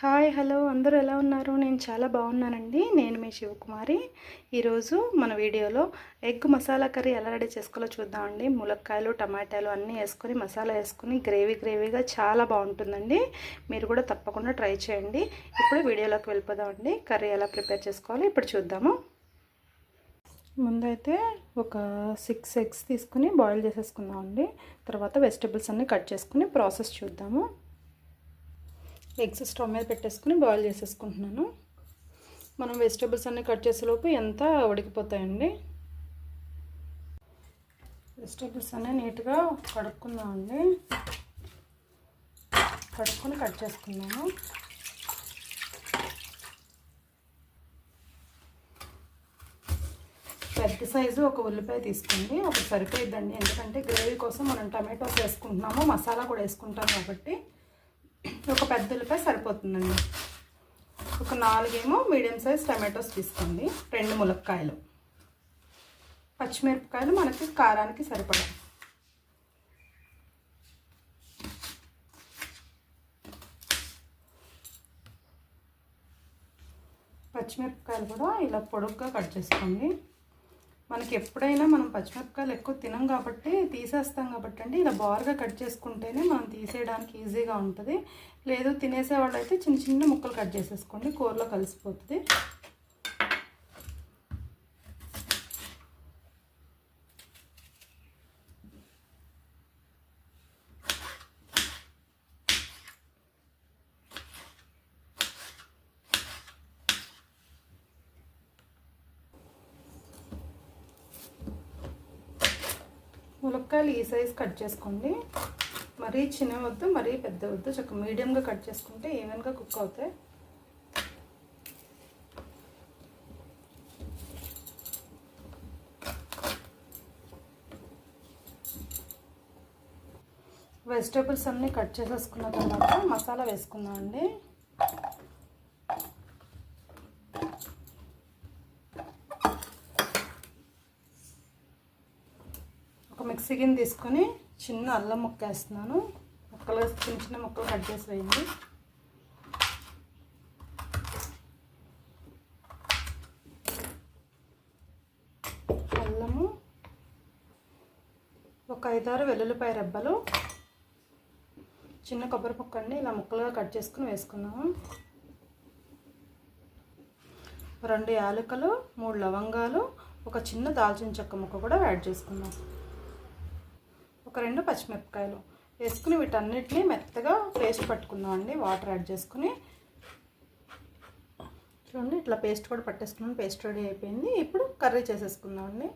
Hi hello అందరూ ఎలా ఉన్నారు? నేను చాలా బాగున్నానండి. నేను మీ శివకుమారి. ఈరోజు మన వీడియోలో ఎగ్ మసాలా కర్రీ ఎలా రెడీ చేసుకోవాలో చూద్దామండి. ములక్కాయలు టమాటాలు అన్నీ వేసుకొని మసాలా వేసుకొని గ్రేవీగా చాలా బాగుంటుందండి. మీరు కూడా తప్పకుండా ట్రై చేయండి. ఇప్పుడు వీడియోలోకి వెళ్ళిపోదామండి. కర్రీ ఎలా ప్రిపేర్ చేసుకోవాలో ఇప్పుడు చూద్దాము. ముందైతే ఒక 6 ఎగ్స్ తీసుకుని బాయిల్ చేసేసుకుందామండి. తర్వాత వెజిటబుల్స్ అన్నీ కట్ చేసుకుని ప్రాసెస్ చూద్దాము. ఎగ్స్ స్టవ్ మీద పెట్టేసుకుని బాయిల్ చేసేసుకుంటున్నాను. మనం వెజిటబుల్స్ అన్నీ కట్ చేసేలోపు ఎంత ఉడికిపోతాయండి. వెజిటబుల్స్ అన్నీ నీట్గా కడుక్కుందామండి. కడుక్కొని కట్ చేసుకున్నాము. పెద్ద సైజు ఒక ఉల్లిపాయ తీసుకోండి. అప్పుడు సరిపోయిద్దండి. ఎందుకంటే గ్రేవీ కోసం మనం టమాటోస్ వేసుకుంటున్నాము, మసాలా కూడా వేసుకుంటాం కాబట్టి ఒక పెద్ద ఉల్లిపాయ సరిపోతుందండి. ఒక 4 మీడియం సైజ్ టమాటోస్ తీసుకోండి. 2 ములక్కాయలు, పచ్చిమిరపకాయలు మనకి కారానికి సరిపడా. పచ్చిమిరపకాయలు కూడా ఇలా పొడుగ్గా కట్ చేసుకోండి. మనకి ఎప్పుడైనా మనం పచ్చిమిరపకాయలు ఎక్కువ తినం కాబట్టి తీసేస్తాం కాబట్టి అండి ఇలా బారుగా కట్ చేసుకుంటేనే మనం తీసేయడానికి ఈజీగా ఉంటుంది. లేదు తినేసే వాళ్ళు అయితే చిన్న చిన్న ముక్కలు కట్ చేసేసుకోండి, కూరలో కలిసిపోతుంది. ములక్కాయలు ఈ సైజ్ కట్ చేసుకోండి. మరీ చిన్న వద్దు, మరీ పెద్ద వద్దు, చక్కగా మీడియంగా కట్ చేసుకుంటే ఈవెన్గా కుక్ అవుతాయి. వెజిటేబుల్స్ అన్నీ కట్ చేసేసుకున్న తర్వాత మసాలా వేసుకుందాం అండి. మిక్సీ గిన్నె తీసుకొని చిన్న అల్లం ముక్క వేస్తున్నాను. ముక్కలు చిన్న చిన్న ముక్కలు కట్ చేసి వేయండి. అల్లము, ఒక 5-6 వెల్లుల్లిపాయ రెబ్బలు, చిన్న కొబ్బరి ముక్క అండి ఇలా ముక్కలుగా కట్ చేసుకుని వేసుకున్నాము. 2 యాలకులు, 3 లవంగాలు, ఒక చిన్న దాల్చిన చెక్క ముక్క కూడా యాడ్ చేసుకున్నాం. ఒక 2 పచ్చిమిరపకాయలు వేసుకుని వీటన్నిటిని మెత్తగా పేస్ట్ పట్టుకుందాం అండి. వాటర్ యాడ్ చేసుకుని చూడండి ఇట్లా పేస్ట్ కూడా పట్టేసుకున్నాం. పేస్ట్ రెడీ అయిపోయింది. ఇప్పుడు కర్రీ చేసేసుకుందాం అండి.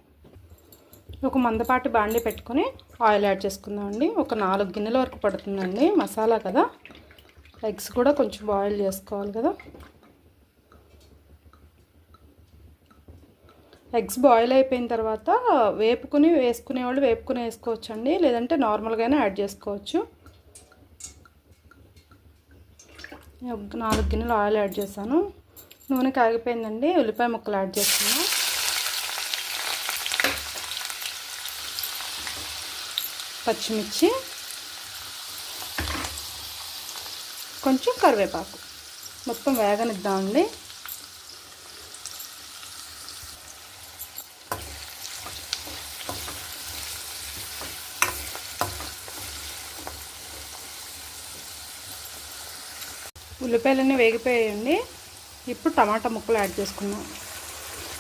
ఒక మందపాటి బాండి పెట్టుకొని ఆయిల్ యాడ్ చేసుకుందాం అండి. ఒక 4 గిన్నెల వరకు పడుతుందండి. మసాలా కదా, ఎగ్స్ కూడా కొంచెం బాయిల్ చేసుకోవాలి కదా. ఎగ్స్ బాయిల్ అయిపోయిన తర్వాత వేపుకుని వేసుకునేవాళ్ళు వేపుకుని వేసుకోవచ్చు అండి, లేదంటే నార్మల్గానే యాడ్ చేసుకోవచ్చు. 4 గిన్నెలు ఆయిల్ యాడ్ చేశాను. నూనె కాగిపోయిందండి. ఉల్లిపాయ ముక్కలు యాడ్ చేసుకున్నాం. పచ్చిమిర్చి, కొంచెం కరివేపాకు మొత్తం వేగనిద్దామండి. ఉల్లిపాయలన్నీ వేగిపోయాయండి. ఇప్పుడు టమాటా ముక్కలు యాడ్ చేసుకున్నాం.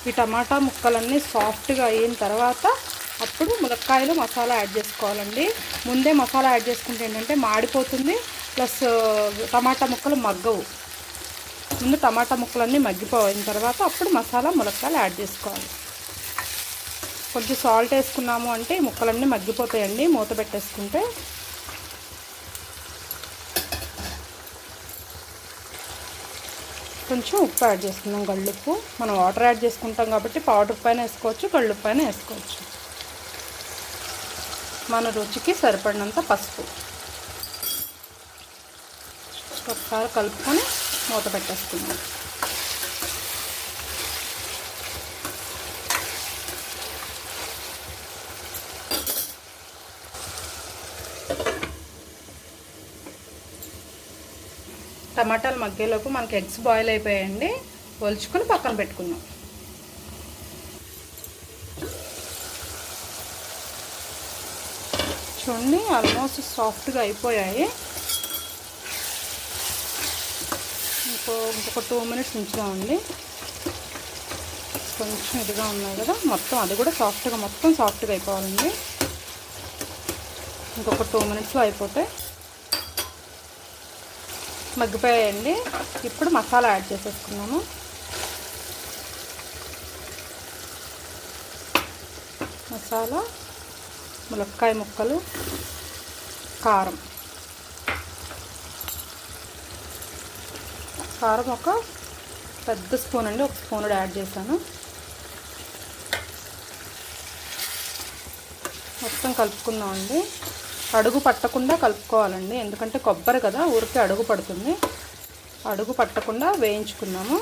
ఈ టమాటా ముక్కలన్నీ సాఫ్ట్గా అయిన తర్వాత అప్పుడు ములక్కాయలు మసాలా యాడ్ చేసుకోవాలండి. ముందే మసాలా యాడ్ చేసుకుంటే ఏంటంటే మాడిపోతుంది, ప్లస్ టమాటా ముక్కలు మగ్గవు. ముందు టమాటా ముక్కలన్నీ మగ్గిపోయిన తర్వాత అప్పుడు మసాలా ములక్కాయలు యాడ్ చేసుకోవాలి. కొంచెం సాల్ట్ వేసుకున్నాము అంటే ఈ ముక్కలన్నీ మగ్గిపోతాయండి మూత పెట్టేసుకుంటే. కొంచెం ఉప్పు యాడ్ చేసుకుందాం, గళ్ళుప్పు. మనం వాటర్ యాడ్ చేసుకుంటాం కాబట్టి పౌడర్ పైన వేసుకోవచ్చు, గళ్ళుప్పు పైన వేసుకోవచ్చు. మన రుచికి సరిపడినంత పసుపు. ఒకసారి కలుపుకొని మూత పెట్టేసుకుందాం. టమాటాలు మగ్గేలోపు మనకి ఎగ్స్ బాయిల్ అయిపోయాయండి. ఒలుచుకొని పక్కన పెట్టుకుందాం. చూడండి ఆల్మోస్ట్ సాఫ్ట్గా అయిపోయాయి. ఇంకొక 2 మినిట్స్ ఉంచుదామండి. కొంచెం ఇదిగా ఉన్నాయి కదా, మొత్తం అది కూడా మొత్తం సాఫ్ట్గా అయిపోవాలండి. ఇంకొక 2 మినిట్స్లో అయిపోతాయి. మగ్గిపోయాయండి. ఇప్పుడు మసాలా యాడ్ చేసేసుకున్నాము. మసాలా, ములక్కాయ ముక్కలు, కారం ఒక పెద్ద స్పూన్ అండి, 1 స్పూన్ యాడ్ చేశాను. మొత్తం కలుపుకుందామండి. అడుగు పట్టకుండా కలుపుకోవాలండి, ఎందుకంటే కొబ్బరి కదా, ఊరికే అడుగు పడుతుంది. అడుగు పట్టకుండా వేయించుకున్నాము.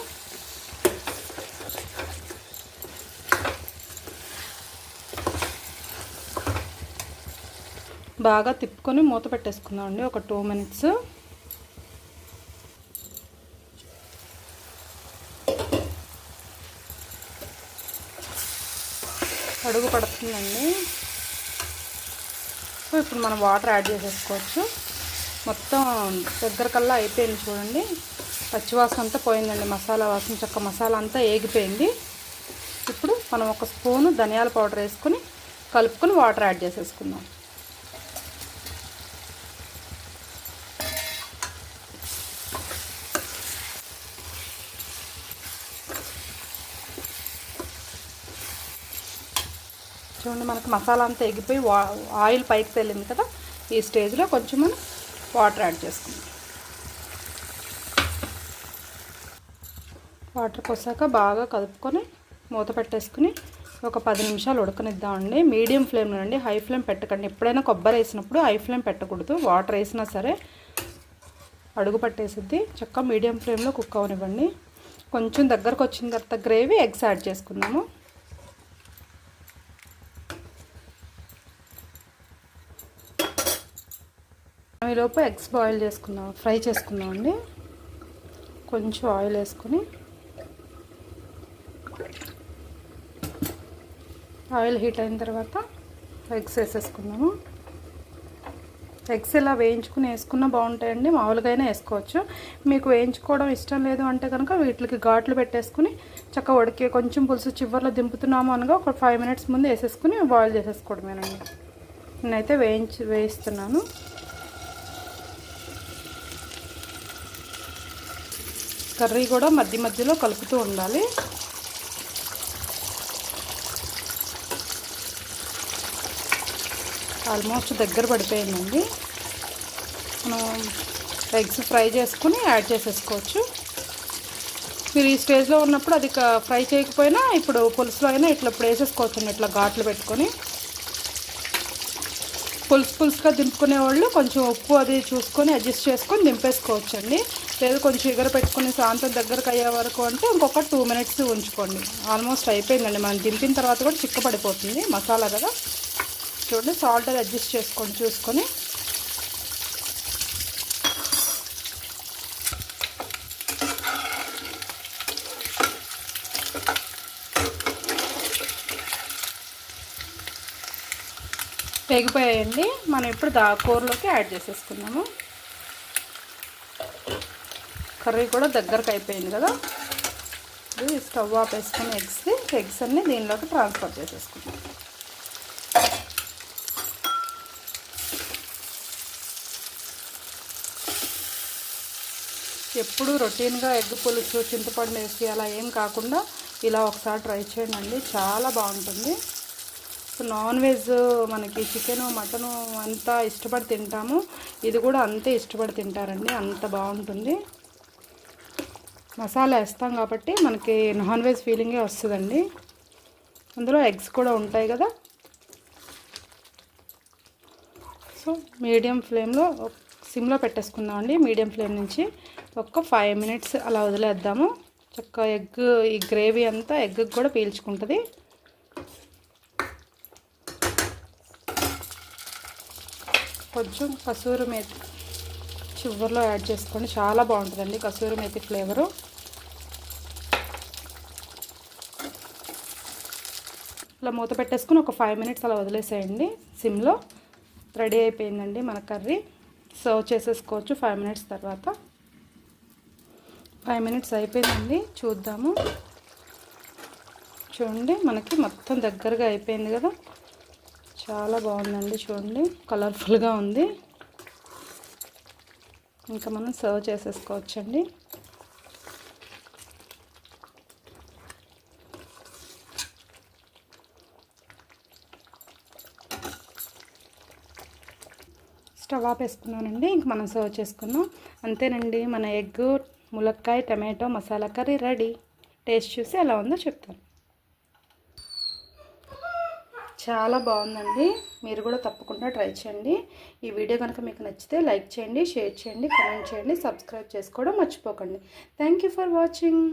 బాగా తిప్పుకొని మూత పెట్టేసుకుందామండి ఒక 2 మినిట్స్. అడుగు పడుతుందండి. సో ఇప్పుడు మనం వాటర్ యాడ్ చేసేసుకోవచ్చు. మొత్తం దగ్గరకల్లా అయిపోయింది చూడండి. పచ్చివాసన అంతా పోయిందండి, మసాలా వాసన, చక్క మసాలా అంతా ఏగిపోయింది. ఇప్పుడు మనం 1 స్పూను ధనియాల పౌడర్ వేసుకొని కలుపుకొని వాటర్ యాడ్ చేసేసుకుందాం. చూడండి మనకు మసాలా అంతా ఎగిపోయి ఆయిల్ పైకి తేలింది కదా, ఈ స్టేజ్లో కొంచెం మనం వాటర్ యాడ్ చేసుకుందాం. వాటర్ పోసాక బాగా కలుపుకొని మూత పెట్టేసుకుని ఒక 10 నిమిషాలు ఉడకనిద్దామండి. మీడియం ఫ్లేమ్లో అండి, హై ఫ్లేమ్ పెట్టకండి. ఎప్పుడైనా కొబ్బరి వేసినప్పుడు హై ఫ్లేమ్ పెట్టకూడదు. వాటర్ వేసినా సరే అడుగు పట్టేసిద్ది. చక్కగా మీడియం ఫ్లేమ్లో కుక్ అవనివ్వండి. కొంచెం దగ్గరకు వచ్చిన తర్వాత గ్రేవీ ఎగ్స్ యాడ్ చేసుకుందాము. ఈలోపు ఎగ్స్ బాయిల్ చేసుకుందాం, ఫ్రై చేసుకుందామండి. కొంచెం ఆయిల్ వేసుకొని ఆయిల్ హీట్ అయిన తర్వాత ఎగ్స్ వేసేసుకుందాము. ఎగ్స్ ఇలా వేయించుకుని వేసుకున్నా బాగుంటాయండి, మామూలుగా అయినా వేసుకోవచ్చు. మీకు వేయించుకోవడం ఇష్టం లేదు అంటే కనుక వీటికి ఘాట్లు పెట్టేసుకుని చక్కగా ఉడికి కొంచెం పులుసు చివర్లో దింపుతున్నాము అనగా ఒక 5 మినిట్స్ ముందు వేసేసుకుని బాయిల్ చేసేసుకోవడమేనండి. నేనైతే వేయిస్తున్నాను. కర్రీ కూడా మధ్య మధ్యలో కలుపుతూ ఉండాలి. ఆల్మోస్ట్ దగ్గర పడిపోయిందండి. మనం ఎగ్స్ ఫ్రై చేసుకుని యాడ్ చేసేసుకోవచ్చు. మీరు ఈ స్టేజ్లో ఉన్నప్పుడు అది ఫ్రై చేయకపోయినా ఇప్పుడు పులుసులో అయినా ఇప్పుడు వేసేసుకోవచ్చు. ఇట్లా ఘాట్లు పెట్టుకొని పులుసుగా దింపుకునే వాళ్ళు కొంచెం ఉప్పు అది చూసుకొని అడ్జస్ట్ చేసుకొని దింపేసుకోవచ్చండి. లేదు కొంచెం ఎగర పెట్టుకుని సాయంత్రం దగ్గరకు అయ్యే వరకు అంటే ఇంకొక 2 మినిట్స్ ఉంచుకోండి. ఆల్మోస్ట్ అయిపోయిందండి. మనం దింపిన తర్వాత కూడా చిక్కపడిపోతుంది మసాలా కదా. చూడండి సాల్ట్ అది అడ్జస్ట్ చేసుకోండి చూసుకొని. వేగిపోయాయండి. మనం ఇప్పుడు కూరలోకి యాడ్ చేసేసుకున్నాము. కర్రీ కూడా దగ్గరకు అయిపోయింది కదా. ఇది స్టవ్ ఆఫ్ వేసుకుని ఎగ్స్ అన్నీ దీనిలోకి ట్రాన్స్ఫర్ చేసేసుకున్నాం. ఎప్పుడు రొటీన్గా ఎగ్ పులుసు చింతపండు వేసి అలా ఏం కాకుండా ఇలా ఒకసారి ట్రై చేయండి, చాలా బాగుంటుంది. నాన్ వెజ్ మనకి చికెను మటను అంతా ఇష్టపడి తింటాము, ఇది కూడా అంతే ఇష్టపడి తింటారండి, అంత బాగుంటుంది. మసాలా వేస్తాం కాబట్టి మనకి నాన్ వెజ్ ఫీలింగే వస్తుందండి. అందులో ఎగ్స్ కూడా ఉంటాయి కదా. సో మీడియం ఫ్లేమ్లో సిమ్లో పెట్టేసుకుందామండి. మీడియం ఫ్లేమ్ నుంచి ఒక 5 మినిట్స్ అలా వదిలేద్దాము. చక్కగా ఈ గ్రేవీ అంతా ఎగ్కి కూడా పీల్చుకుంటుంది. కొంచెం కసూరి మేతి చివర్లో యాడ్ చేసుకోండి, చాలా బాగుంటుందండి కసూరి మేతి ఫ్లేవరు. ఇలా మూత పెట్టేసుకుని ఒక 5 మినిట్స్ అలా వదిలేసేయండి సిమ్లో. రెడీ అయిపోయిందండి మన కర్రీ. సర్వ్ చేసేసుకోవచ్చు 5 మినిట్స్ తర్వాత. 5 మినిట్స్ అయిపోయిందండి, చూద్దాము. చూడండి మనకి మొత్తం దగ్గరగా అయిపోయింది కదా, చాలా బాగుందండి. చూడండి కలర్ఫుల్గా ఉంది. ఇంకా మనం సర్వ్ చేసేసుకోవచ్చండి. స్టవ్ ఆపేసుకున్నానండి, ఇంక మనం సర్వ్ చేసుకున్నాం. అంతేనండి, మన ఎగ్ ములక్కాయ tomato masala curry ready. Taste చూసి ఎలా ఉందో చెప్తాను. చాలా బాగుందండి, మీరు కూడా తప్పకుండా ట్రై చేయండి. ఈ వీడియో కనుక మీకు నచ్చితే లైక్ చేయండి, షేర్ చేయండి, కామెంట్ చేయండి, సబ్స్క్రైబ్ చేసుకోవడం మర్చిపోకండి. Thank you for watching.